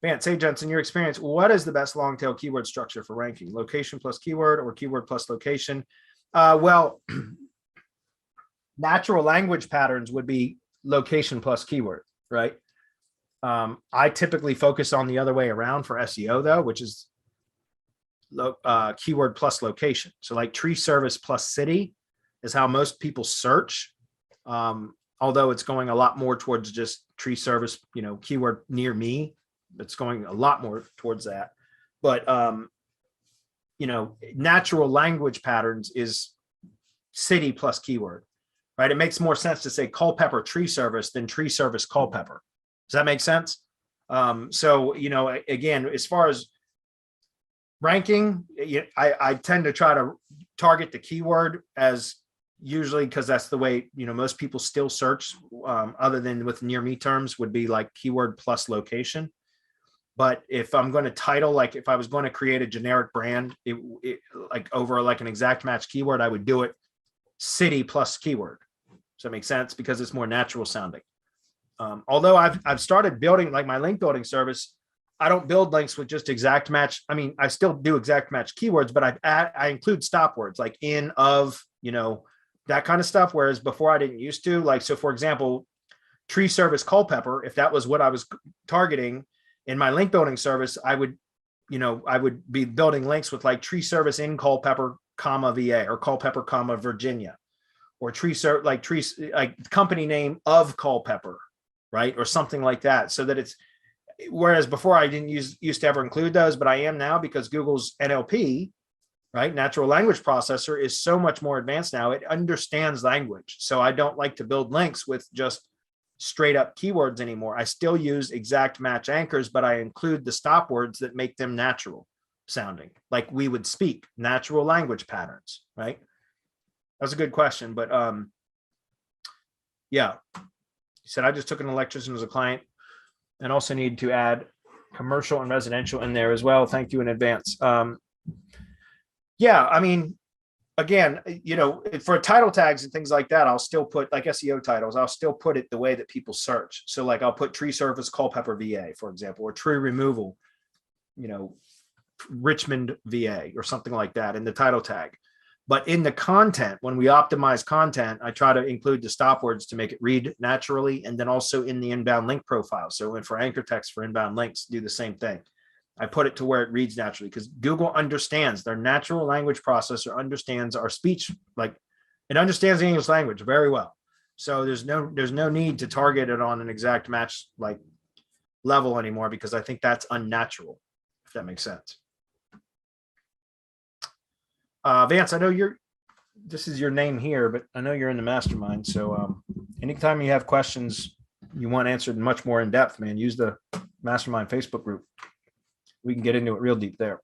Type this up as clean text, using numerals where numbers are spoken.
Vance, hey, Gents, in your experience, what is the best long tail keyword structure for ranking? Location plus keyword or keyword plus location? Well, natural language patterns would be location plus keyword, right? I typically focus on the other way around for SEO though, which is keyword plus location. So like tree service plus city is how most people search. Although it's going a lot more towards just tree service, keyword near me. It's going a lot more towards that. But, natural language patterns is city plus keyword, right? It makes more sense to say Culpeper tree service than tree service Culpeper. Does that make sense? So, again, as far as ranking, I tend to try to target the keyword as usually because that's the way, most people still search, other than with near me terms would be like keyword plus location. But if I'm going to title, like if I was going to create a generic brand, like over like an exact match keyword, I would do it city plus keyword. Does that make sense? Because it's more natural sounding. Although I've started building like my link building service, I don't build links with just exact match. I mean, I still do exact match keywords, but I include stop words like in, of, that kind of stuff. Whereas before I didn't used to. Like, so for example, tree service Culpeper, if that was what I was targeting in my link building service, I would be building links with like tree service in Culpeper, VA, or Culpeper, Virginia, or like company name of Culpeper, right? Or something like that. So that it's, whereas before I didn't used to ever include those, but I am now because Google's NLP, right? Natural language processor is so much more advanced now. It understands language. So I don't like to build links with just straight up keywords anymore. I still use exact match anchors, but I include the stop words that make them natural sounding, like we would speak, natural language patterns, right? That's a good question, but yeah. He said, I just took an electrician as a client and also need to add commercial and residential in there as well. Thank you in advance. Yeah, I mean, again, for title tags and things like that, I'll still put like SEO titles. I'll still put it the way that people search. So like I'll put tree service Culpeper VA, for example, or tree removal, Richmond VA or something like that in the title tag. But in the content, when we optimize content, I try to include the stop words to make it read naturally. And then also in the inbound link profile. So when for anchor text for inbound links, do the same thing. I put it to where it reads naturally because Google understands, their natural language processor understands our speech. Like it understands the English language very well. So there's no need to target it on an exact match like level anymore, because I think that's unnatural, if that makes sense. Vance, I know this is your name here, but I know you're in the mastermind. So anytime you have questions you want answered much more in depth, man, use the mastermind Facebook group. We can get into it real deep there.